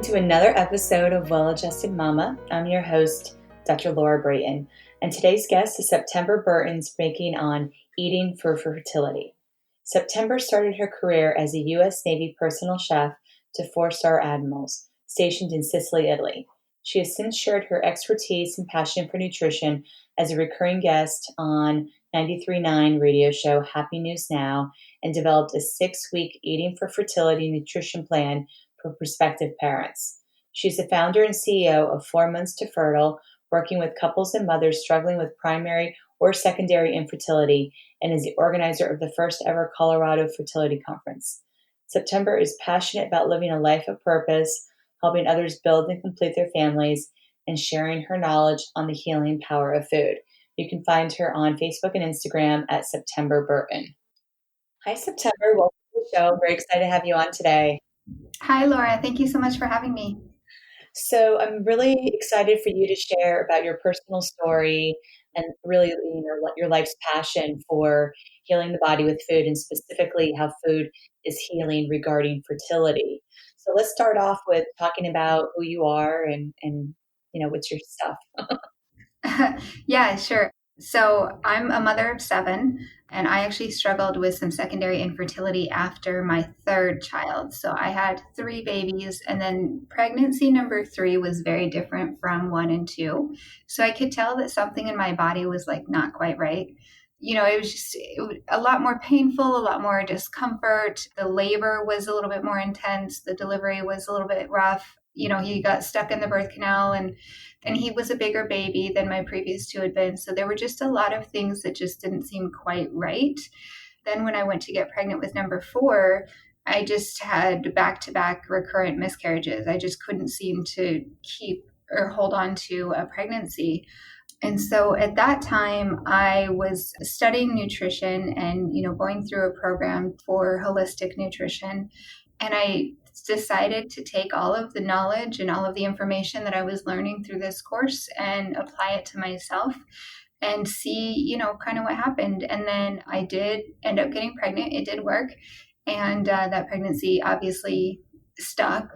to another episode of Well-Adjusted Mama. I'm your host, Dr. Laura Brayton, and today's guest is September Burton, speaking on eating for fertility. September started her career as a U.S. Navy personal chef to 4-star Admirals, stationed in Sicily, Italy. She has since shared her expertise and passion for nutrition as a recurring guest on 93.9 radio show Happy News Now, and developed a 6-week Eating for Fertility nutrition plan for prospective parents. She's the founder and CEO of 4 Months to Fertile, working with couples and mothers struggling with primary or secondary infertility, and is the organizer of the first ever Colorado Fertility Conference. September is passionate about living a life of purpose, helping others build and complete their families, and sharing her knowledge on the healing power of food. You can find her on Facebook and Instagram at September Burton. Hi, September. Welcome to the show. Very excited to have you on today. Hi, Laura. Thank you so much for having me. So I'm really excited for you to share about your personal story and really, your life's passion for healing the body with food, and specifically how food is healing regarding fertility. So let's start off with talking about who you are and what's your stuff. Yeah, sure. So I'm a mother of 7, and I actually struggled with some secondary infertility after my 3rd child. So I had 3 babies, and then pregnancy number 3 was very different from 1 and 2. So I could tell that something in my body was not quite right. It was a lot more painful, a lot more discomfort. The labor was a little bit more intense. The delivery was a little bit rough. He got stuck in the birth canal, and he was a bigger baby than my previous 2 had been. So there were just a lot of things that just didn't seem quite right. Then when I went to get pregnant with number 4, I just had back-to-back recurrent miscarriages. I just couldn't seem to keep or hold on to a pregnancy. And so at that time, I was studying nutrition and, going through a program for holistic nutrition. And I decided to take all of the knowledge and all of the information that I was learning through this course and apply it to myself and see, kind of what happened. And then I did end up getting pregnant. It did work. And that pregnancy obviously stuck.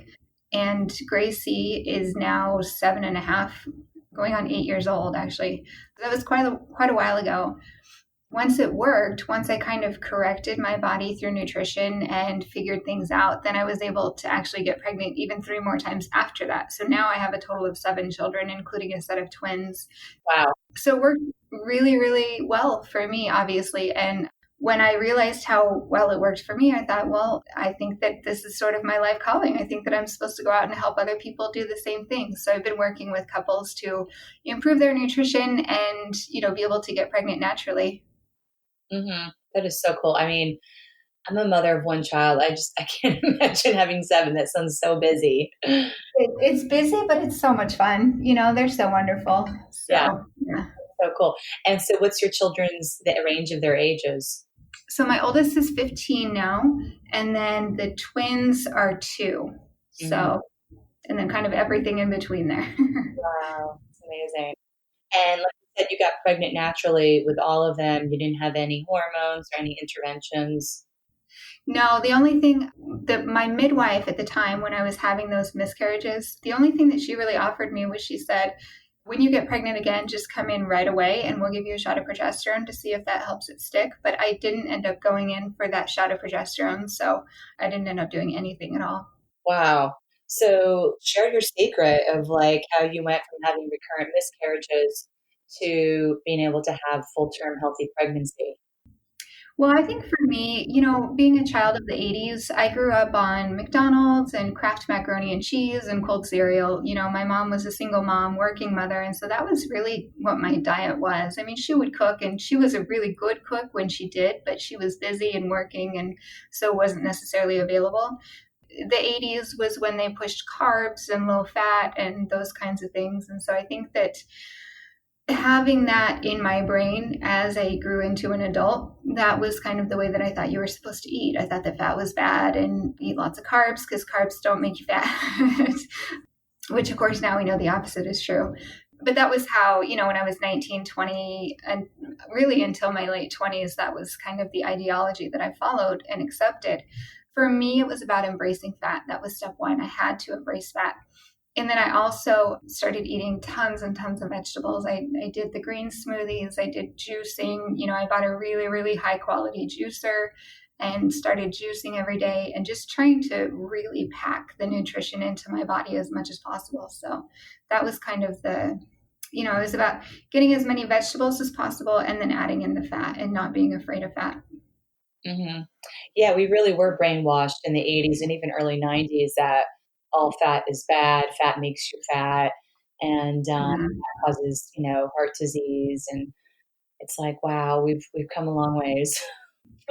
And Gracie is now 7.5, going on 8 years old, actually. That was quite a while ago. Once it worked, once I kind of corrected my body through nutrition and figured things out, then I was able to actually get pregnant even 3 more times after that. So now I have a total of 7 children, including a set of twins. Wow. So it worked really, really well for me, obviously. And when I realized how well it worked for me, I thought, well, I think that this is sort of my life calling. I think that I'm supposed to go out and help other people do the same thing. So I've been working with couples to improve their nutrition and, be able to get pregnant naturally. Mm-hmm. That is so cool. I mean, I'm a mother of 1 child. I can't imagine having 7. That sounds so busy. It's busy, but it's so much fun. They're so wonderful. So, yeah. So cool. And so what's your the range of their ages? So my oldest is 15 now, and then the twins are 2. Mm-hmm. So, and then kind of everything in between there. Wow. That's amazing. And like you said, you got pregnant naturally with all of them. You didn't have any hormones or any interventions? No, the only thing that my midwife at the time when I was having those miscarriages, the only thing that she really offered me was, she said, when you get pregnant again, just come in right away and we'll give you a shot of progesterone to see if that helps it stick. But I didn't end up going in for that shot of progesterone, so I didn't end up doing anything at all. Wow. So share your secret of how you went from having recurrent miscarriages to being able to have full-term healthy pregnancy. Well, I think for me, being a child of the 80s, I grew up on McDonald's and Kraft macaroni and cheese and cold cereal. My mom was a single mom, working mother. And so that was really what my diet was. I mean, she would cook, and she was a really good cook when she did, but she was busy and working, and so wasn't necessarily available. The 80s was when they pushed carbs and low fat and those kinds of things. And so I think that having that in my brain as I grew into an adult, that was kind of the way that I thought you were supposed to eat. I thought that fat was bad and eat lots of carbs because carbs don't make you fat, which of course now we know the opposite is true. But that was how, when I was 19, 20, and really until my late 20s, that was kind of the ideology that I followed and accepted. For me, it was about embracing fat. That was step 1. I had to embrace fat. And then I also started eating tons and tons of vegetables. I did the green smoothies, I did juicing. I bought a really, really high quality juicer and started juicing every day and just trying to really pack the nutrition into my body as much as possible. So that was kind of it was about getting as many vegetables as possible and then adding in the fat and not being afraid of fat. Mm-hmm. Yeah, we really were brainwashed in the 80s and even early 90s that all fat is bad, fat makes you fat, and Yeah. that causes, heart disease. And it's like, wow, we've come a long ways.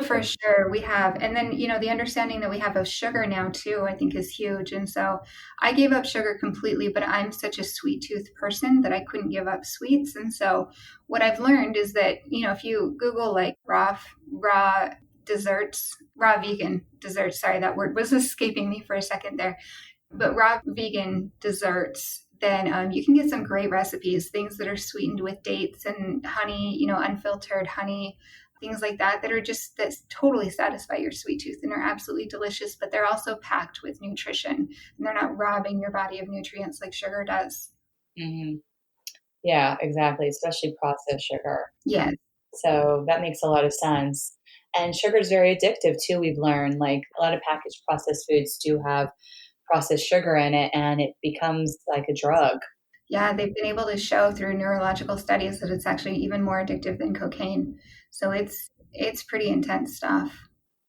For sure, we have. And then, the understanding that we have of sugar now too, I think is huge. And so I gave up sugar completely, but I'm such a sweet tooth person that I couldn't give up sweets. And so what I've learned is that, if you Google like raw desserts, raw vegan desserts, sorry, that word was escaping me for a second there, but raw vegan desserts, then you can get some great recipes, things that are sweetened with dates and honey, unfiltered honey, things like that that totally satisfy your sweet tooth and are absolutely delicious, but they're also packed with nutrition and they're not robbing your body of nutrients like sugar does. Hmm. Yeah, exactly, especially processed sugar. Yes. So that makes a lot of sense. And sugar is very addictive too, we've learned. Like a lot of packaged processed foods do have processed sugar in it, and it becomes like a drug. Yeah, they've been able to show through neurological studies that it's actually even more addictive than cocaine. So it's pretty intense stuff.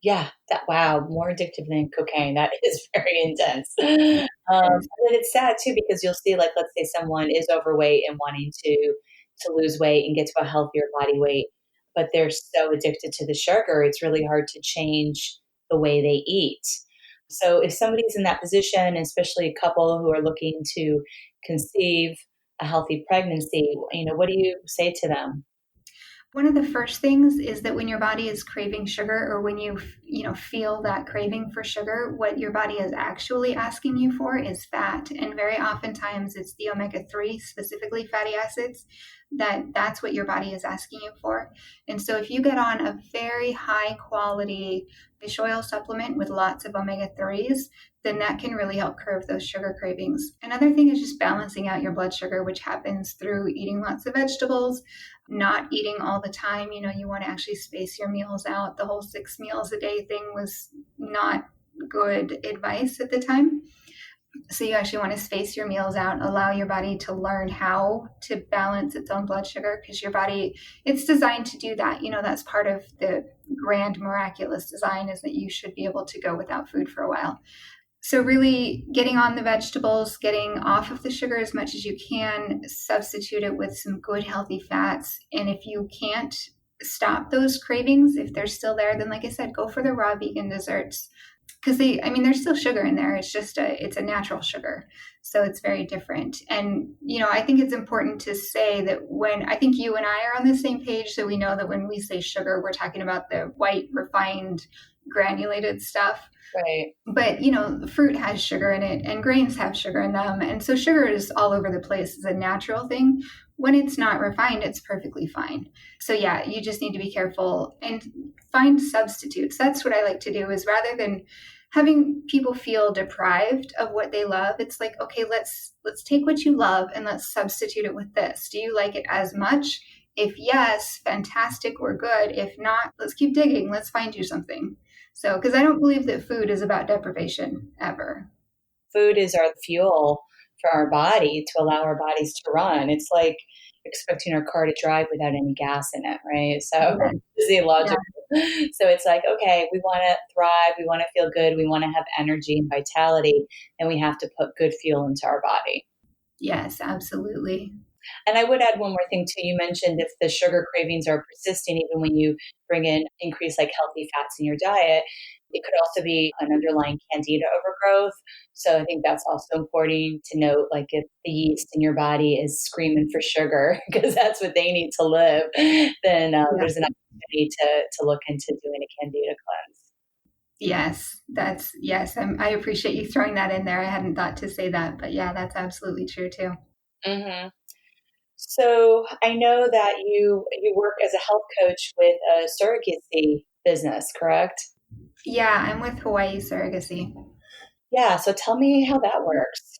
Yeah, wow, more addictive than cocaine. That is very intense. Yes. And it's sad too because you'll see, like, let's say someone is overweight and wanting to lose weight and get to a healthier body weight, but they're so addicted to the sugar, it's really hard to change the way they eat. So if somebody's in that position, especially a couple who are looking to conceive a healthy pregnancy, what do you say to them? One of the first things is that when your body is craving sugar or when you feel that craving for sugar, what your body is actually asking you for is fat. And very oftentimes it's the omega-3, specifically fatty acids, that's what your body is asking you for. And so if you get on a very high quality fish oil supplement with lots of omega-3s, then that can really help curb those sugar cravings. Another thing is just balancing out your blood sugar, which happens through eating lots of vegetables, not eating all the time. You want to actually space your meals out. The whole 6 meals a day thing was not good advice at the time. So you actually want to space your meals out, allow your body to learn how to balance its own blood sugar because your body, it's designed to do that. That's part of the grand miraculous design is that you should be able to go without food for a while. So really getting on the vegetables, getting off of the sugar as much as you can, substitute it with some good healthy fats. And if you can't stop those cravings, if they're still there, then like I said, go for the raw vegan desserts. Because there's still sugar in there. It's just it's a natural sugar. So it's very different. And, I think it's important to say that I think you and I are on the same page. So we know that when we say sugar, we're talking about the white, refined, granulated stuff. Right. But, fruit has sugar in it and grains have sugar in them. And so sugar is all over the place as a natural thing. When it's not refined, it's perfectly fine. So yeah, you just need to be careful and find substitutes. That's what I like to do is rather than having people feel deprived of what they love, it's like, okay, let's take what you love and let's substitute it with this. Do you like it as much? If yes, fantastic, we're good. If not, let's keep digging. Let's find you something. So, because I don't believe that food is about deprivation ever. Food is our fuel for our body to allow our bodies to run. It's like expecting our car to drive without any gas in it, right? So Yeah. physiological. So it's like, okay, we want to thrive, we want to feel good, we want to have energy and vitality, and we have to put good fuel into our body. Yes, absolutely. And I would add one more thing too. You mentioned if the sugar cravings are persisting, even when you bring in increased like healthy fats in your diet, it could also be an underlying candida overgrowth. So I think that's also important to note, like if the yeast in your body is screaming for sugar because that's what they need to live, then Yeah. there's an opportunity to look into doing a candida cleanse. Yes. I appreciate you throwing that in there. I hadn't thought to say that, but yeah, that's absolutely true too. Hmm. So I know that you work as a health coach with a surrogacy business, correct? Yeah, I'm with Hawaii Surrogacy. Yeah, so tell me how that works.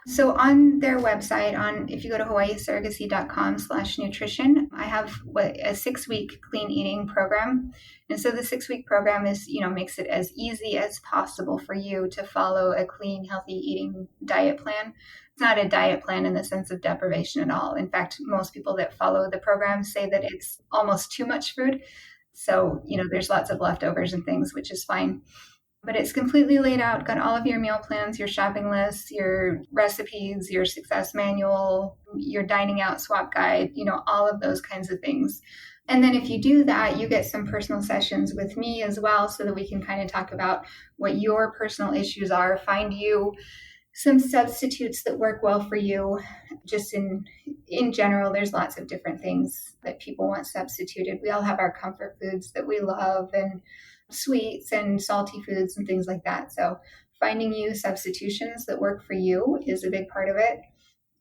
So on their website, if you go to hawaiisurrogacy.com/nutrition, I have a 6-week clean eating program. And so the 6-week program is, makes it as easy as possible for you to follow a clean, healthy eating diet plan. It's not a diet plan in the sense of deprivation at all. In fact, most people that follow the program say that it's almost too much food. So, there's lots of leftovers and things, which is fine. But it's completely laid out, got all of your meal plans, your shopping lists, your recipes, your success manual, your dining out swap guide, all of those kinds of things. And then if you do that, you get some personal sessions with me as well, so that we can kind of talk about what your personal issues are, find you some substitutes that work well for you. Just in general, there's lots of different things that people want substituted. We all have our comfort foods that we love, and sweets and salty foods and things like that. So finding you substitutions that work for you is a big part of it.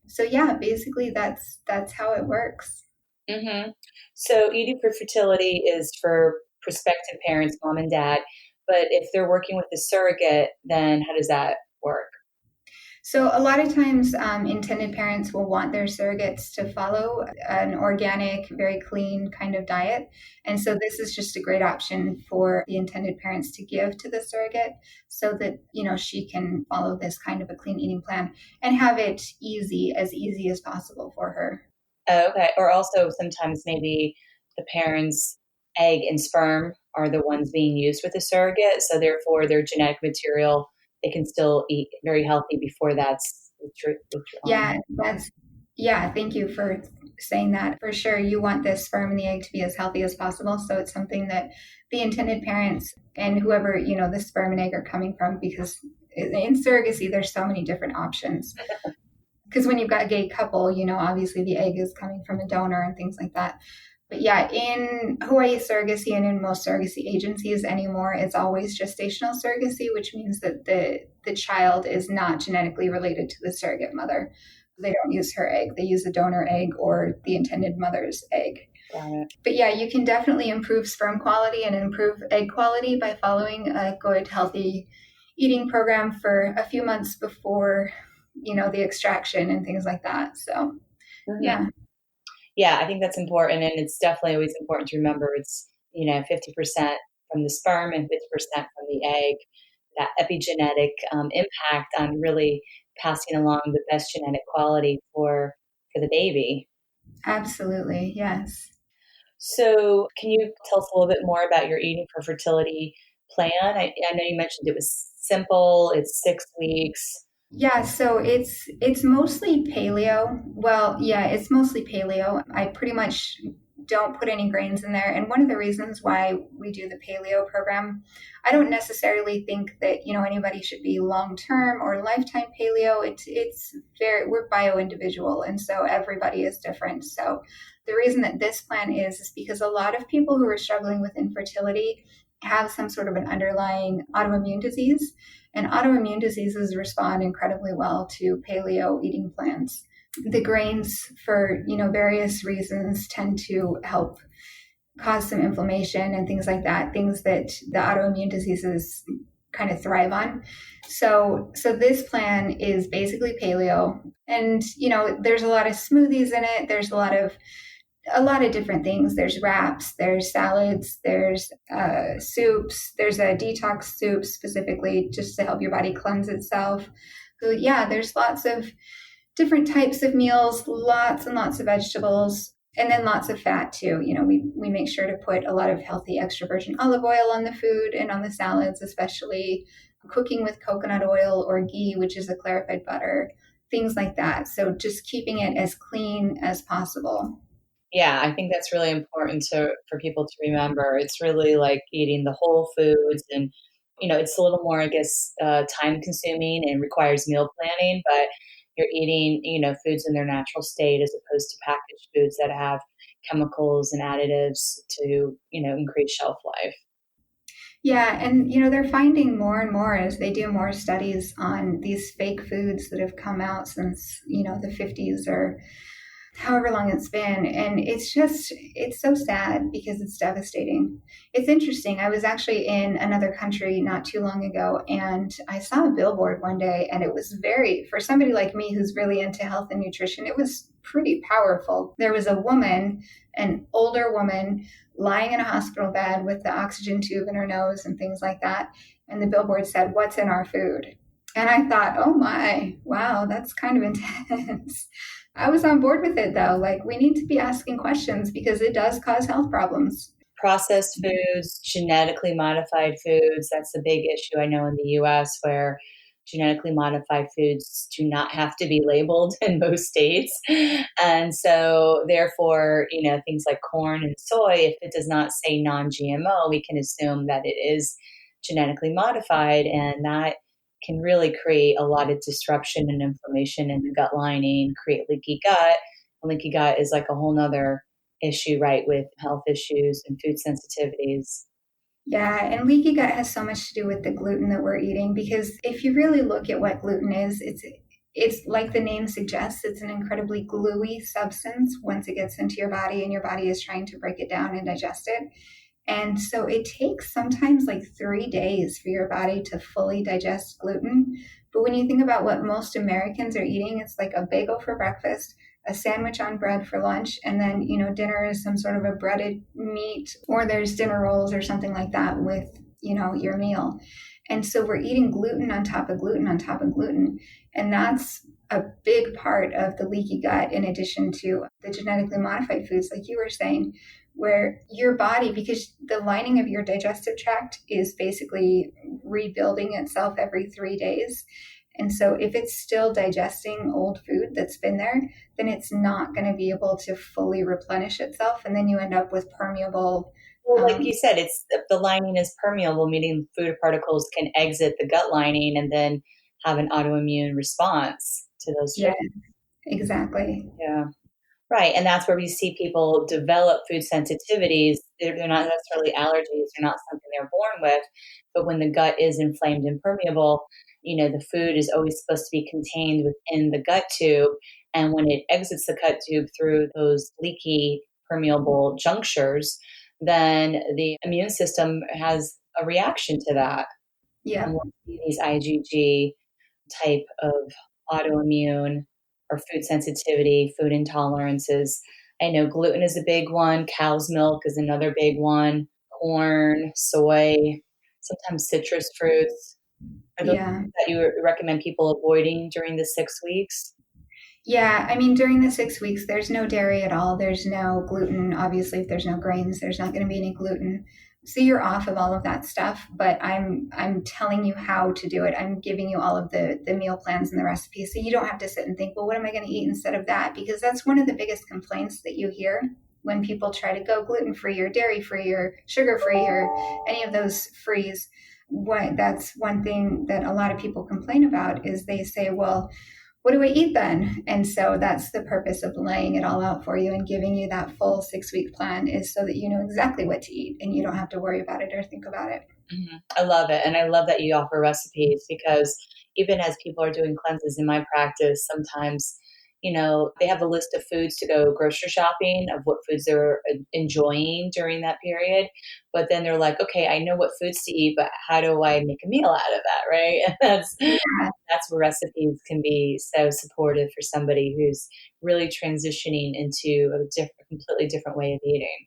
So yeah, basically that's how it works. Mm-hmm. So eating for fertility is for prospective parents, mom and dad. But if they're working with a surrogate, then how does that work? So a lot of times intended parents will want their surrogates to follow an organic, very clean kind of diet. And so this is just a great option for the intended parents to give to the surrogate, so that, she can follow this kind of a clean eating plan and have it as easy as possible for her. Oh, okay. Or also sometimes maybe the parents' egg and sperm are the ones being used with the surrogate. So therefore their genetic material, they can still eat very healthy before that's Yeah, thank you for saying that. For sure, you want the sperm and the egg to be as healthy as possible. So it's something that the intended parents and whoever, the sperm and egg are coming from, because in surrogacy, there's so many different options. Because when you've got a gay couple, obviously the egg is coming from a donor and things like that. But yeah, in Hawaii surrogacy and in most surrogacy agencies anymore, it's always gestational surrogacy, which means that the child is not genetically related to the surrogate mother. They don't use her egg. They use the donor egg or the intended mother's egg. But yeah, you can definitely improve sperm quality and improve egg quality by following a good, healthy eating program for a few months before, the extraction and things like that. So, yeah. Yeah, I think that's important. And it's definitely always important to remember it's, 50% from the sperm and 50% from the egg, that epigenetic impact on really passing along the best genetic quality for the baby. Absolutely. Yes. So can you tell us a little bit more about your eating for fertility plan? I know you mentioned it was simple. It's 6 weeks. Yeah, so it's mostly paleo. Well, yeah, it's mostly paleo. I pretty much don't put any grains in there. And one of the reasons why we do the paleo program, I don't necessarily think that, anybody should be long-term or lifetime paleo. We're bio-individual, and so everybody is different. So the reason that this plan is because a lot of people who are struggling with infertility have some sort of an underlying autoimmune disease. And autoimmune diseases respond incredibly well to paleo eating plans. The grains, for various reasons, tend to help cause some inflammation and things like that, things that the autoimmune diseases kind of thrive on. So this plan is basically paleo. And, there's a lot of smoothies in it. There's a lot of different things. There's wraps, there's salads, there's soups, there's a detox soup specifically just to help your body cleanse itself. So yeah, there's lots of different types of meals, lots and lots of vegetables, and then lots of fat too. We make sure to put a lot of healthy extra virgin olive oil on the food and on the salads, especially cooking with coconut oil or ghee, which is a clarified butter, things like that. So just keeping it as clean as possible. Yeah, I think that's really important for people to remember. It's really like eating the whole foods, and it's a little more, I guess, time consuming and requires meal planning. But you're eating, foods in their natural state as opposed to packaged foods that have chemicals and additives to, increase shelf life. Yeah, and they're finding more and more as they do more studies on these fake foods that have come out since the 50s or however long it's been. And it's so sad because it's devastating. It's interesting. I was actually in another country not too long ago, and I saw a billboard one day, and it was for somebody like me who's really into health and nutrition, it was pretty powerful. There was a woman, an older woman, lying in a hospital bed with the oxygen tube in her nose and things like that. And the billboard said, "What's in our food?" And I thought, oh my, wow, that's kind of intense. I was on board with it though. Like, we need to be asking questions because it does cause health problems. Processed foods, genetically modified foods, that's the big issue I know in the US, where genetically modified foods do not have to be labeled in most states. And so therefore, things like corn and soy, if it does not say non-GMO, we can assume that it is genetically modified, and that can really create a lot of disruption and inflammation in the gut lining, create leaky gut. Leaky gut is like a whole nother issue, right, with health issues and food sensitivities. Yeah, and leaky gut has so much to do with the gluten that we're eating, because if you really look at what gluten is, it's like the name suggests, it's an incredibly gluey substance once it gets into your body and your body is trying to break it down and digest it. And so it takes sometimes like 3 days for your body to fully digest gluten. But when you think about what most Americans are eating, it's like a bagel for breakfast, a sandwich on bread for lunch, and then, dinner is some sort of a breaded meat, or there's dinner rolls or something like that with, your meal. And so we're eating gluten on top of gluten on top of gluten. And that's a big part of the leaky gut, in addition to the genetically modified foods, like you were saying, where your body, because the lining of your digestive tract is basically rebuilding itself every 3 days. And so if it's still digesting old food that's been there, then it's not going to be able to fully replenish itself. And then you end up with permeable. Well, like you said, it's the lining is permeable, meaning food particles can exit the gut lining and then have an autoimmune response to those Yeah, foods. exactly. Yeah. Right. And that's where we see people develop food sensitivities. They're not necessarily allergies, they're not something they're born with. But when the gut is inflamed and permeable, the food is always supposed to be contained within the gut tube. And when it exits the gut tube through those leaky, permeable junctures, then the immune system has a reaction to that. And Yeah. we'll see these IgG type of autoimmune or food sensitivity, food intolerances. I know gluten is a big one. Cow's milk is another big one. Corn, soy, sometimes citrus fruits. Are those Yeah. that you recommend people avoiding during the 6 weeks? Yeah, I mean, during the 6 weeks, there's no dairy at all. There's no gluten. Obviously, if there's no grains, there's not going to be any gluten. So you're off of all of that stuff. But I'm telling you how to do it. I'm giving you all of the meal plans and the recipes, so you don't have to sit and think, well, what am I going to eat instead of that? Because that's one of the biggest complaints that you hear when people try to go gluten free or dairy free or sugar free or any of those frees. That's one thing that a lot of people complain about is they say, well, what do I eat then? And so that's the purpose of laying it all out for you and giving you that full 6 week plan, is so that you know exactly what to eat and you don't have to worry about it or think about it. I love it. And I love that you offer recipes, because even as people are doing cleanses in my practice, sometimes, they have a list of foods to go grocery shopping of what foods they're enjoying during that period. But then they're like, okay, I know what foods to eat, but how do I make a meal out of that? Right. And Yeah. that's where recipes can be so supportive for somebody who's really transitioning into a completely different way of eating.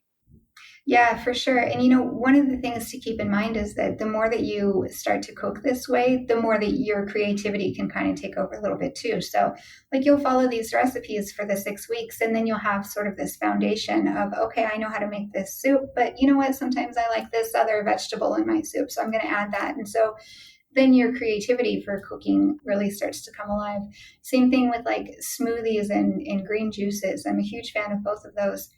Yeah, for sure. And one of the things to keep in mind is that the more that you start to cook this way, the more that your creativity can kind of take over a little bit too. So, like, you'll follow these recipes for the 6 weeks, and then you'll have sort of this foundation of, okay, I know how to make this soup, but you know what? Sometimes I like this other vegetable in my soup, so I'm going to add that. And so then your creativity for cooking really starts to come alive. Same thing with like smoothies and green juices. I'm a huge fan of both of those.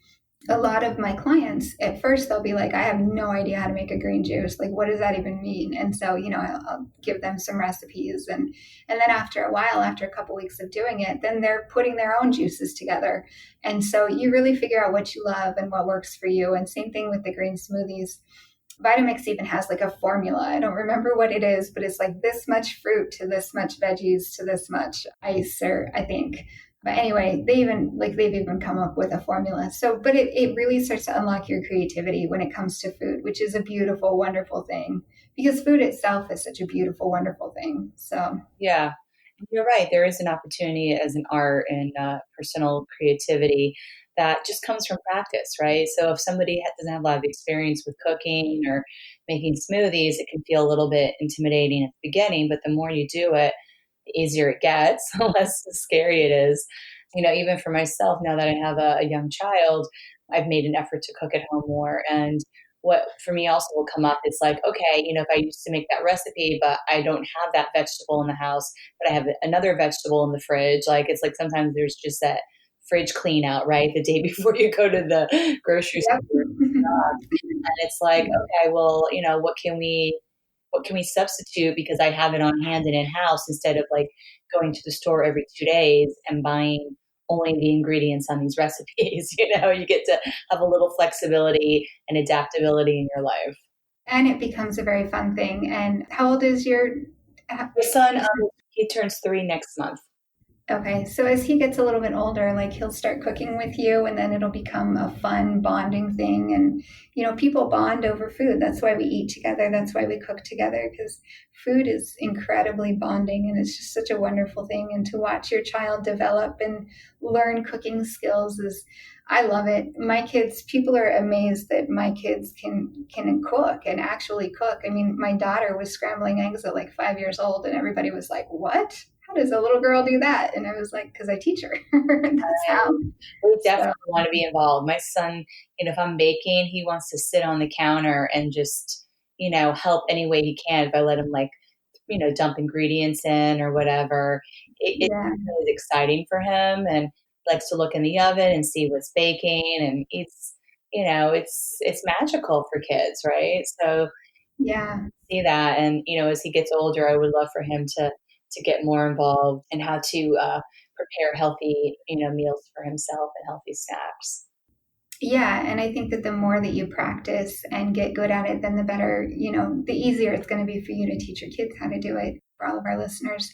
A lot of my clients, at first they'll be like, I have no idea how to make a green juice, like what does that even mean? And so I'll give them some recipes, and then after a while, after a couple weeks of doing it, then they're putting their own juices together. And so you really figure out what you love and what works for you. And same thing with the green smoothies. Vitamix even has like a formula. I don't remember what it is, but it's like this much fruit to this much veggies to this much ice, or I think. But anyway, they've even come up with a formula. So, but it really starts to unlock your creativity when it comes to food, which is a beautiful, wonderful thing because food itself is such a beautiful, wonderful thing. So, Yeah, you're right. There is an opportunity as an art and personal creativity that just comes from practice, right? So if somebody doesn't have a lot of experience with cooking or making smoothies, it can feel a little bit intimidating at the beginning, but the more you do it, the easier it gets, the less scary it is. Even for myself, now that I have a young child, I've made an effort to cook at home more. And what for me also will come up is like, okay, if I used to make that recipe, but I don't have that vegetable in the house, but I have another vegetable in the fridge. Like it's like sometimes there's just that fridge clean out, right? The day before you go to the grocery yep. store. And it's like, okay, well, what can we substitute because I have it on hand and in house instead of like going to the store every 2 days and buying only the ingredients on these recipes. You get to have a little flexibility and adaptability in your life. And it becomes a very fun thing. And how old is your? My son, he turns 3 next month. Okay, so as he gets a little bit older, like he'll start cooking with you, and then it'll become a fun bonding thing. And, people bond over food. That's why we eat together. That's why we cook together, because food is incredibly bonding and it's just such a wonderful thing. And to watch your child develop and learn cooking skills I love it. My kids, people are amazed that my kids can cook and actually cook. I mean, my daughter was scrambling eggs at like 5 years old, and everybody was like, "What? How does a little girl do that?" And I was like, because I teach her. That's how. We definitely So, want to be involved. My son, if I'm baking, he wants to sit on the counter and just, help any way he can. If I let him like, dump ingredients in or whatever, it yeah, is exciting for him and likes to look in the oven and see what's baking. And it's magical for kids, right? So yeah. see that. And, as he gets older, I would love for him to get more involved in how to prepare healthy, meals for himself and healthy snacks. Yeah, and I think that the more that you practice and get good at it, then the better, the easier it's going to be for you to teach your kids how to do it. For all of our listeners,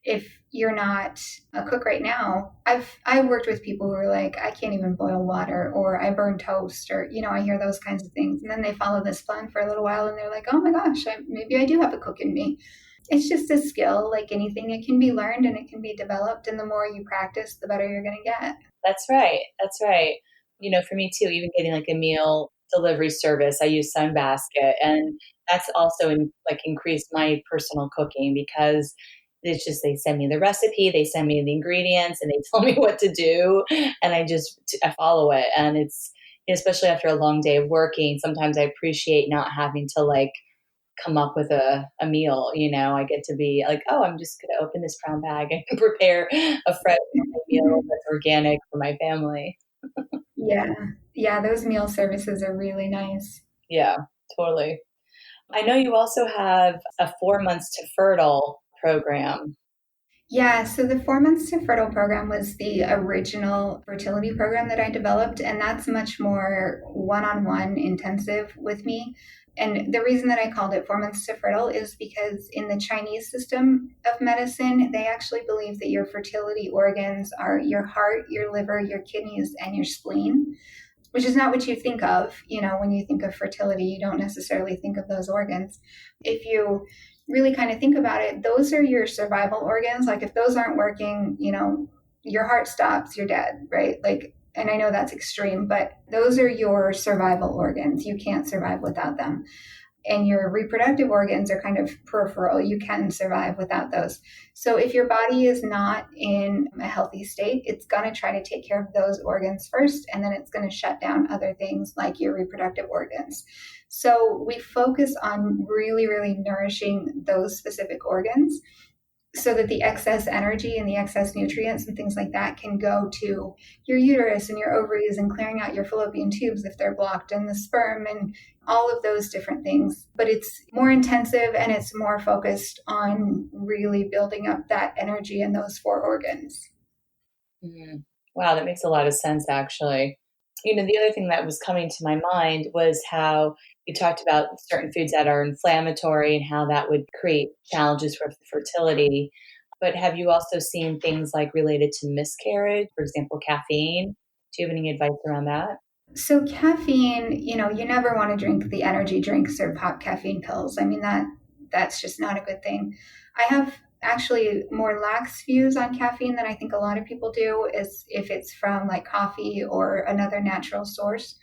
if you're not a cook right now, I've worked with people who are like, I can't even boil water, or I burn toast, or I hear those kinds of things, and then they follow this plan for a little while, and they're like, oh my gosh, maybe I do have a cook in me. It's just a skill, like anything. It can be learned and it can be developed, and the more you practice, the better you're going to get. That's right. That's right. For me too, even getting like a meal delivery service, I use Sunbasket, and that's also increased my personal cooking because it's just they send me the recipe, they send me the ingredients, and they tell me what to do, and I follow it, and it's especially after a long day of working. Sometimes I appreciate not having to like come up with a meal. I get to be like, oh, I'm just going to open this brown bag and prepare a fresh meal that's organic for my family. Yeah. Yeah, those meal services are really nice. Yeah, totally. I know you also have a 4 months to fertile program. Yeah, so the 4 months to fertile program was the original fertility program that I developed, and that's much more one on one intensive with me. And the reason that I called it 4 months to fertile is because in the Chinese system of medicine, they actually believe that your fertility organs are your heart, your liver, your kidneys, and your spleen, which is not what you think of. When you think of fertility, you don't necessarily think of those organs. If you really kind of think about it, those are your survival organs. Like if those aren't working, your heart stops, you're dead, right? Like, and I know that's extreme, but those are your survival organs. You can't survive without them. And your reproductive organs are kind of peripheral. You can survive without those. So if your body is not in a healthy state, it's going to try to take care of those organs first, and then it's going to shut down other things like your reproductive organs. So we focus on really, really nourishing those specific organs so that the excess energy and the excess nutrients and things like that can go to your uterus and your ovaries and clearing out your fallopian tubes if they're blocked, and the sperm and all of those different things. But it's more intensive and it's more focused on really building up that energy in those four organs. Mm. Wow, that makes a lot of sense, actually. The other thing that was coming to my mind was how you talked about certain foods that are inflammatory and how that would create challenges for fertility. But have you also seen things like related to miscarriage, for example, caffeine? Do you have any advice around that? So caffeine, you never want to drink the energy drinks or pop caffeine pills. I mean that's just not a good thing. I have actually more lax views on caffeine than I think a lot of people do, is if it's from like coffee or another natural source.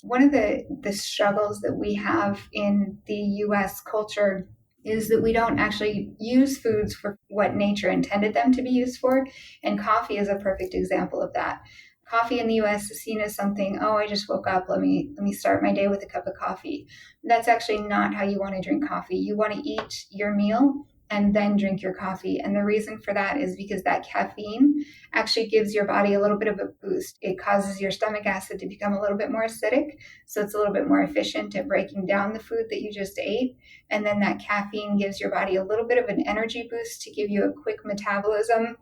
One of the struggles that we have in the US culture is that we don't actually use foods for what nature intended them to be used for, and coffee is a perfect example of that. Coffee in the US is seen as something, oh, I just woke up, let me start my day with a cup of coffee. That's actually not how you want to drink coffee. You want to eat your meal and then drink your coffee. And the reason for that is because that caffeine actually gives your body a little bit of a boost. It causes your stomach acid to become a little bit more acidic, so it's a little bit more efficient at breaking down the food that you just ate. And then that caffeine gives your body a little bit of an energy boost to give you a quick metabolism,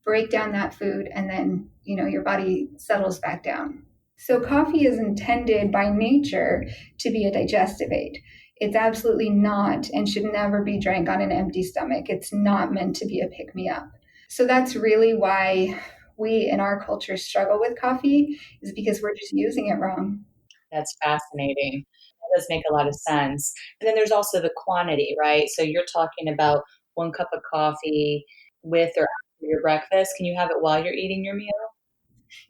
break down that food, and then your body settles back down. So coffee is intended by nature to be a digestive aid. It's absolutely not, and should never be drank on an empty stomach. It's not meant to be a pick-me-up. So that's really why we in our culture struggle with coffee, is because we're just using it wrong. That's fascinating. That does make a lot of sense. And then there's also the quantity, right? So you're talking about 1 cup of coffee with or after your breakfast. Can you have it while you're eating your meal?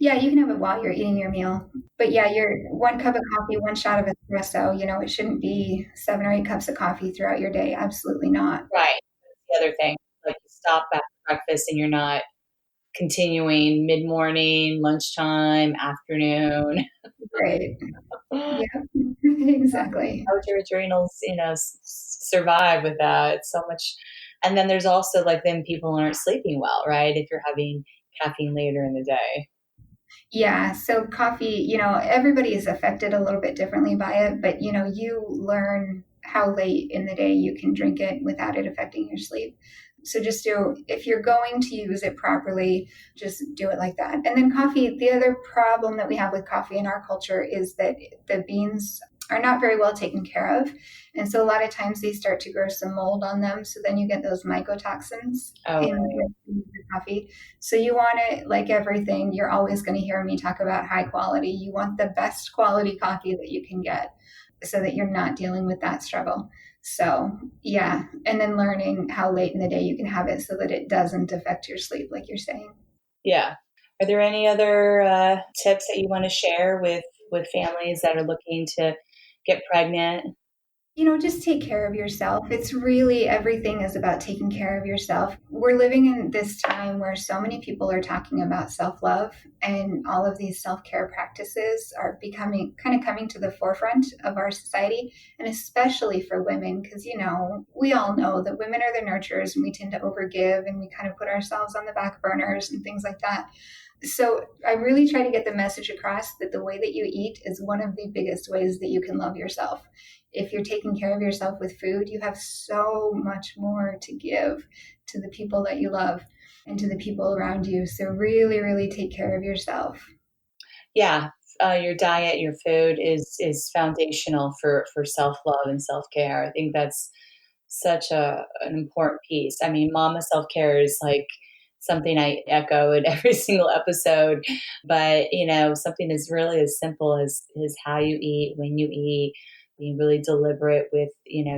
Yeah, you can have it while you're eating your meal. But yeah, your 1 cup of coffee, one shot of espresso, it shouldn't be 7 or 8 cups of coffee throughout your day. Absolutely not. Right. That's the other thing. Like you stop after breakfast and you're not continuing mid-morning, lunchtime, afternoon. Right. Yeah, exactly. How would your adrenals, survive with that? It's so much. And then there's also like then people aren't sleeping well, right? If you're having caffeine later in the day. Yeah, so coffee, everybody is affected a little bit differently by it, but you learn how late in the day you can drink it without it affecting your sleep. So just if you're going to use it properly, just do it like that. And then coffee, the other problem that we have with coffee in our culture is that the beans are not very well taken care of. And so a lot of times they start to grow some mold on them. So then you get those mycotoxins Oh, in right. the coffee. So you want it, like everything, you're always going to hear me talk about high quality. You want the best quality coffee that you can get so that you're not dealing with that struggle. So, yeah. And then learning how late in the day you can have it so that it doesn't affect your sleep, like you're saying. Yeah. Are there any other tips that you want to share with families that are looking to get pregnant? Just take care of yourself. It's really, everything is about taking care of yourself. We're living in this time where so many people are talking about self love, and all of these self care practices are becoming kind of coming to the forefront of our society, and especially for women, because, we all know that women are the nurturers and we tend to overgive and we kind of put ourselves on the back burners and things like that. So I really try to get the message across that the way that you eat is one of the biggest ways that you can love yourself. If you're taking care of yourself with food, you have so much more to give to the people that you love and to the people around you. So really, really take care of yourself. Yeah. Your diet, your food is foundational for self love and self care. I think that's such an important piece. I mean, mama self care is like something I echo in every single episode, but something as really as simple as how you eat, when you eat, being really deliberate with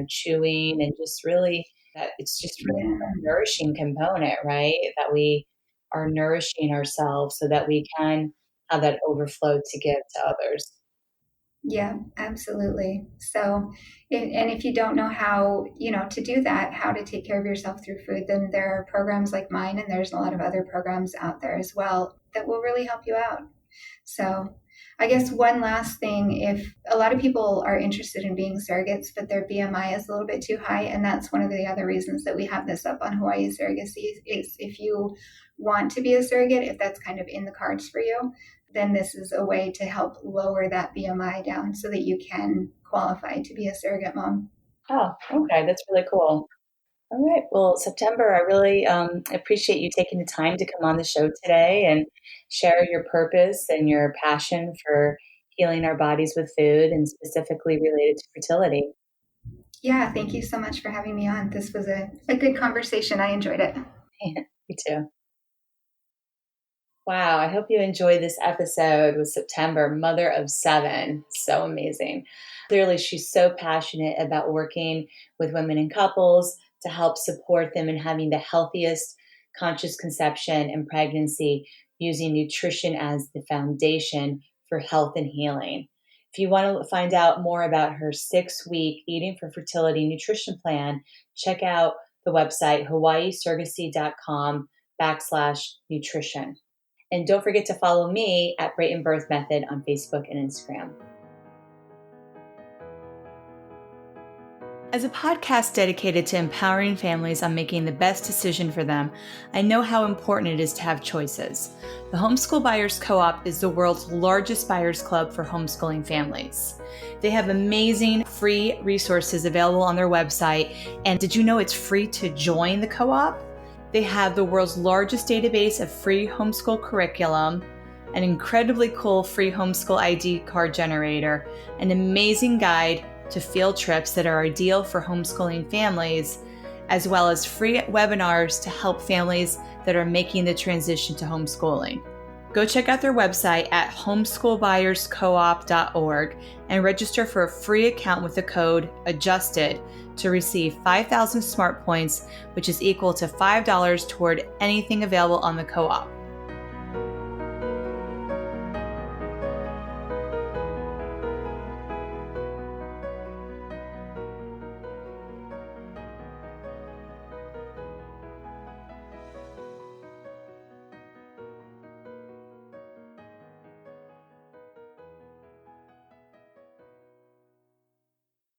chewing, and just really that it's just really Yeah. a nourishing component, right? That we are nourishing ourselves so that we can have that overflow to give to others. Yeah, absolutely. So, and if you don't know how, to do that, how to take care of yourself through food, then there are programs like mine, and there's a lot of other programs out there as well that will really help you out. So, I guess one last thing, if a lot of people are interested in being surrogates, but their BMI is a little bit too high, and that's one of the other reasons that we have this up on Hawaii Surrogacy, is if you want to be a surrogate, if that's kind of in the cards for you, then this is a way to help lower that BMI down so that you can qualify to be a surrogate mom. Oh, okay, that's really cool. All right. Well, September, I really appreciate you taking the time to come on the show today and share your purpose and your passion for healing our bodies with food and specifically related to fertility. Yeah, thank you so much for having me on. This was a good conversation. I enjoyed it. Me too. Wow, I hope you enjoyed this episode with September, mother of seven. So amazing. Clearly, she's so passionate about working with women and couples to help support them in having the healthiest conscious conception and pregnancy using nutrition as the foundation for health and healing. If you want to find out more about her 6-week Eating for Fertility nutrition plan, check out the website hawaiisurrogacy.com/nutrition. And don't forget to follow me at Brayton Birth Method on Facebook and Instagram. As a podcast dedicated to empowering families on making the best decision for them, I know how important it is to have choices. The Homeschool Buyers Co-op is the world's largest buyers club for homeschooling families. They have amazing free resources available on their website. And did you know it's free to join the co-op? They have the world's largest database of free homeschool curriculum, an incredibly cool free homeschool ID card generator, an amazing guide to field trips that are ideal for homeschooling families, as well as free webinars to help families that are making the transition to homeschooling. Go check out their website at homeschoolbuyerscoop.org and register for a free account with the code ADJUSTED to receive 5,000 smart points, which is equal to $5 toward anything available on the co-op.